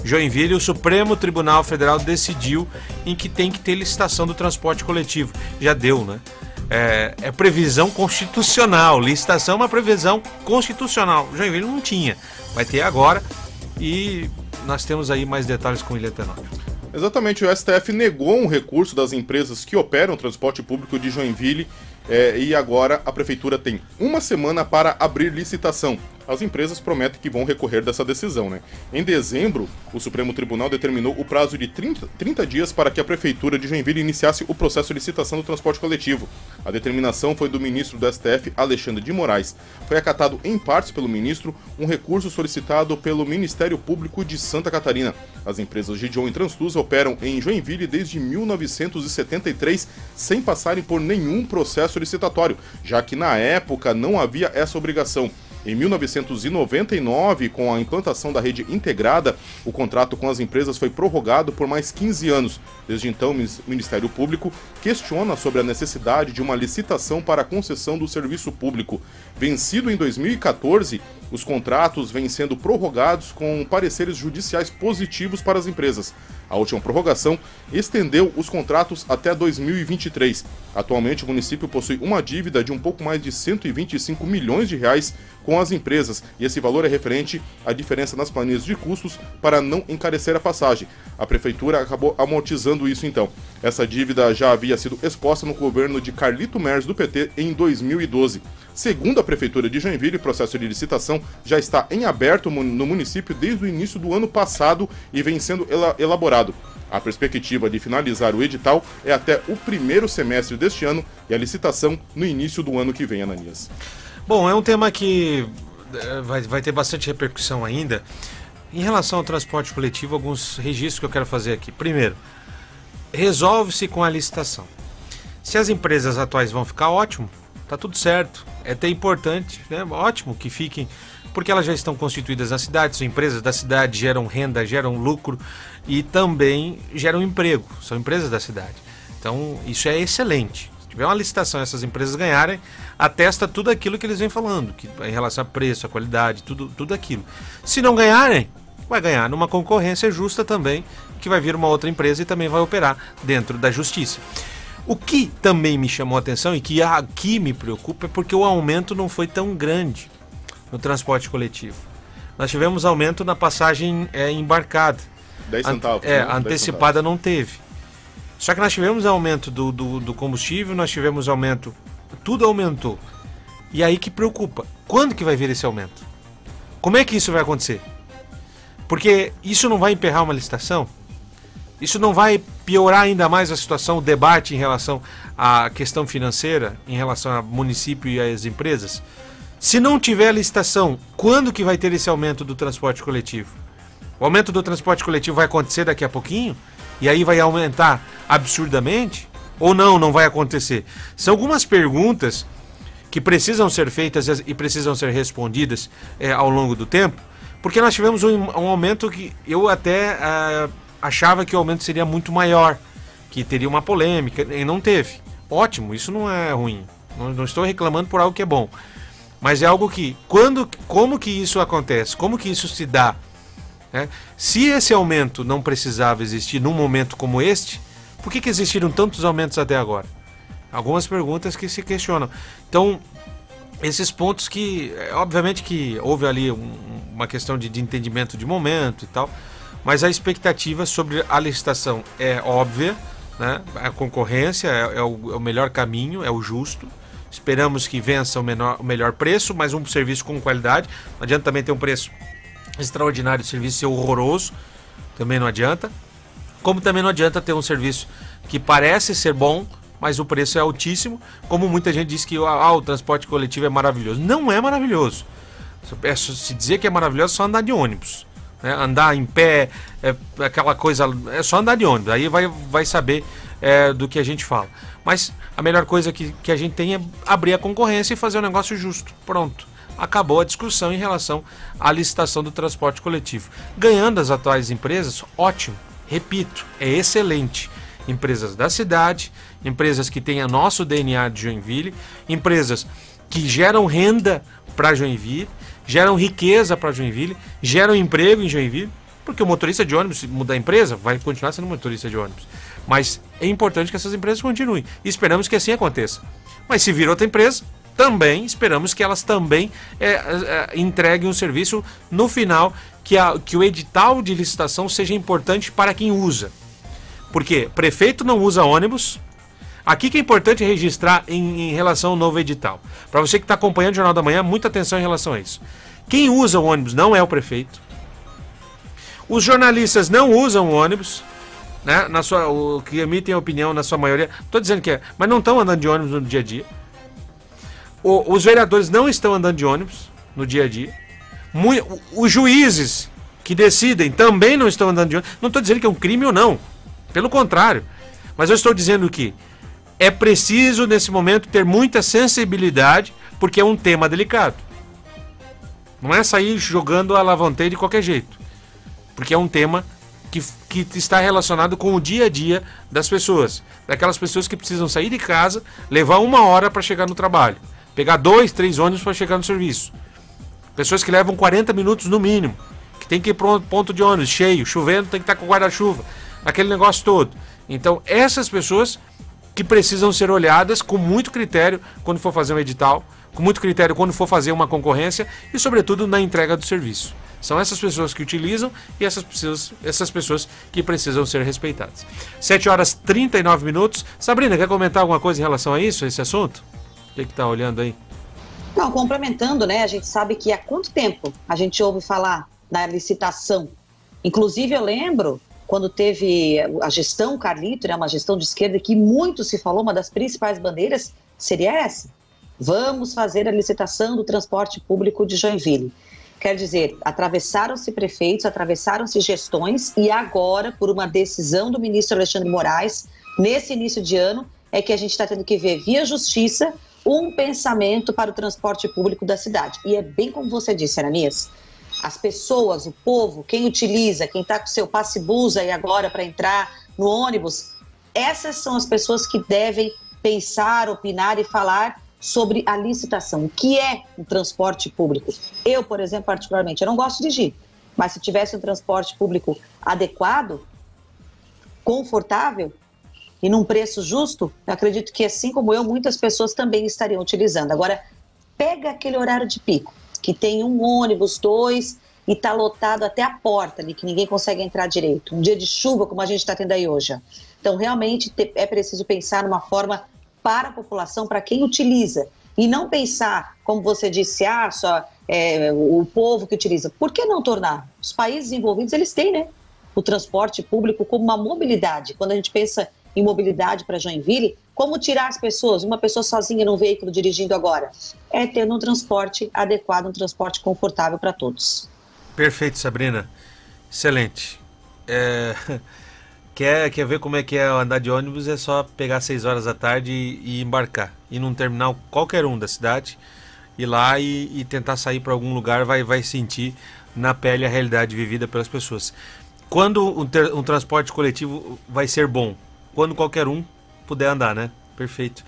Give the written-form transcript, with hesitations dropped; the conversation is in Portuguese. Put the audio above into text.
Joinville, o Supremo Tribunal Federal decidiu em que tem que ter licitação do transporte coletivo. Já deu, né? É previsão constitucional. Licitação é uma previsão constitucional. Joinville não tinha. Vai ter agora e nós temos aí mais detalhes com o William Tenório. Exatamente, o STF negou um recurso das empresas que operam o transporte público de Joinville e agora a prefeitura tem uma semana para abrir licitação. As empresas prometem que vão recorrer dessa decisão, né? Em dezembro, o Supremo Tribunal determinou o prazo de 30 dias para que a prefeitura de Joinville iniciasse o processo de licitação do transporte coletivo. A determinação foi do ministro do STF, Alexandre de Moraes. Foi acatado em partes pelo ministro um recurso solicitado pelo Ministério Público de Santa Catarina. As empresas Gideon e Transluz operam em Joinville desde 1973 sem passarem por nenhum processo licitatório, já que na época não havia essa obrigação. Em 1999, com a implantação da rede integrada, o contrato com as empresas foi prorrogado por mais 15 anos. Desde então, o Ministério Público questiona sobre a necessidade de uma licitação para a concessão do serviço público. Vencido em 2014, os contratos vêm sendo prorrogados com pareceres judiciais positivos para as empresas. A última prorrogação estendeu os contratos até 2023. Atualmente, o município possui uma dívida de um pouco mais de 125 milhões de reais com as empresas, e esse valor é referente à diferença nas planilhas de custos para não encarecer a passagem. A prefeitura acabou amortizando isso então. Essa dívida já havia sido exposta no governo de Carlito Mers do PT em 2012. Segundo a prefeitura de Joinville, o processo de licitação já está em aberto no município desde o início do ano passado e vem sendo elaborado. A perspectiva de finalizar o edital é até o primeiro semestre deste ano e a licitação no início do ano que vem, Ananias. Bom, é um tema que vai ter bastante repercussão ainda. Em relação ao transporte coletivo, alguns registros que eu quero fazer aqui. Primeiro, resolve-se com a licitação. Se as empresas atuais vão ficar, ótimo, tá tudo certo. É até importante, né? Ótimo que fiquem, porque elas já estão constituídas na cidade, são empresas da cidade, geram renda, geram lucro e também geram emprego, são empresas da cidade. Então, isso é excelente. Se tiver uma licitação e essas empresas ganharem, atesta tudo aquilo que eles vêm falando, que em relação a preço, a qualidade, tudo aquilo. Se não ganharem, vai ganhar numa concorrência justa também, que vai vir uma outra empresa e também vai operar dentro da justiça. O que também me chamou a atenção e que aqui me preocupa é porque o aumento não foi tão grande no transporte coletivo. Nós tivemos aumento na passagem embarcada. 10 centavos. A antecipada não teve. Só que nós tivemos aumento do combustível, nós tivemos aumento, tudo aumentou. E aí que preocupa, quando que vai vir esse aumento? Como é que isso vai acontecer? Porque isso não vai emperrar uma licitação? Isso não vai piorar ainda mais a situação, o debate em relação à questão financeira, em relação ao município e às empresas? Se não tiver licitação, quando que vai ter esse aumento do transporte coletivo? O aumento do transporte coletivo vai acontecer daqui a pouquinho? E aí vai aumentar absurdamente? Ou não vai acontecer? São algumas perguntas que precisam ser feitas e precisam ser respondidas ao longo do tempo, porque nós tivemos um aumento que eu até achava que o aumento seria muito maior, que teria uma polêmica, e não teve. Ótimo, isso não é ruim. Não estou reclamando por algo que é bom. Mas é algo que, como que isso acontece? Como que isso se dá? Se esse aumento não precisava existir num momento como este, por que existiram tantos aumentos até agora? Algumas perguntas que se questionam. Então, esses pontos que, obviamente que houve ali uma questão de entendimento de momento e tal, mas a expectativa sobre a licitação é óbvia, né? A concorrência é o melhor caminho, é o justo. Esperamos que vença o melhor preço, mas um serviço com qualidade. Não adianta também ter um preço extraordinário, o serviço ser horroroso, também não adianta. Como também não adianta ter um serviço que parece ser bom, mas o preço é altíssimo, como muita gente diz que o transporte coletivo é maravilhoso. Não é maravilhoso. Se dizer que é maravilhoso, é só andar de ônibus. Andar em pé, aquela coisa, é só andar de ônibus, aí vai saber do que a gente fala. Mas a melhor coisa que a gente tem é abrir a concorrência e fazer um negócio justo. Pronto, acabou a discussão em relação à licitação do transporte coletivo. Ganhando as atuais empresas, ótimo, repito, é excelente. Empresas da cidade, empresas que têm nosso DNA de Joinville, empresas que geram renda para Joinville, geram riqueza para Joinville, geram emprego em Joinville. Porque o motorista de ônibus, se mudar a empresa, vai continuar sendo motorista de ônibus. Mas é importante que essas empresas continuem. E esperamos que assim aconteça. Mas se vir outra empresa, também esperamos que elas também entreguem um serviço no final, que o edital de licitação seja importante para quem usa. Porque prefeito não usa ônibus. Aqui que é importante registrar em relação ao novo edital. Para você que está acompanhando o Jornal da Manhã, muita atenção em relação a isso. Quem usa o ônibus não é o prefeito. Os jornalistas não usam o ônibus, né? O que emitem opinião na sua maioria. Estou dizendo que mas não estão andando de ônibus no dia a dia. Os vereadores não estão andando de ônibus no dia a dia. Os juízes que decidem também não estão andando de ônibus. Não estou dizendo que é um crime ou não. Pelo contrário. Mas eu estou dizendo que é preciso, nesse momento, ter muita sensibilidade, porque é um tema delicado. Não é sair jogando a lavonteira de qualquer jeito. Porque é um tema que está relacionado com o dia a dia das pessoas. Daquelas pessoas que precisam sair de casa, levar 1 hora para chegar no trabalho. Pegar 2, 3 ônibus para chegar no serviço. Pessoas que levam 40 minutos no mínimo. Que tem que ir para um ponto de ônibus cheio, chovendo, tem que estar com guarda-chuva. Aquele negócio todo. Então, essas pessoas que precisam ser olhadas com muito critério quando for fazer um edital, com muito critério quando for fazer uma concorrência e, sobretudo, na entrega do serviço. São essas pessoas que utilizam e essas pessoas que precisam ser respeitadas. 7h39. Sabrina, quer comentar alguma coisa em relação a isso, a esse assunto? O que está olhando aí? Não, complementando, né? A gente sabe que há quanto tempo a gente ouve falar na licitação. Inclusive, eu lembro quando teve a gestão Carlito, né, uma gestão de esquerda, que muito se falou, uma das principais bandeiras seria essa. Vamos fazer a licitação do transporte público de Joinville. Quer dizer, atravessaram-se prefeitos, atravessaram-se gestões e agora, por uma decisão do ministro Alexandre Moraes, nesse início de ano, é que a gente está tendo que ver, via justiça, um pensamento para o transporte público da cidade. E é bem como você disse, Ananias, as pessoas, o povo, quem utiliza, quem está com seu passe-bus aí agora para entrar no ônibus, essas são as pessoas que devem pensar, opinar e falar sobre a licitação. O que é o transporte público? Eu, por exemplo, particularmente, eu não gosto de dirigir, mas se tivesse um transporte público adequado, confortável e num preço justo, eu acredito que, assim como eu, muitas pessoas também estariam utilizando. Agora, pega aquele horário de pico, que tem um ônibus, 2, e está lotado até a porta ali, que ninguém consegue entrar direito. Um dia de chuva, como a gente está tendo aí hoje. Então, realmente, é preciso pensar numa forma para a população, para quem utiliza. E não pensar, como você disse, só o povo que utiliza. Por que não tornar? Os países envolvidos, eles têm, né, o transporte público como uma mobilidade. Quando a gente pensa em mobilidade para Joinville, como tirar as pessoas, uma pessoa sozinha num veículo dirigindo agora? É ter um transporte adequado, um transporte confortável para todos. Perfeito, Sabrina. Excelente. Quer ver como é que é andar de ônibus? É só pegar 6 horas da tarde e embarcar. Ir num terminal qualquer um da cidade, ir lá e tentar sair para algum lugar, vai sentir na pele a realidade vivida pelas pessoas. Quando um transporte coletivo vai ser bom? Quando qualquer um puder andar, né? Perfeito.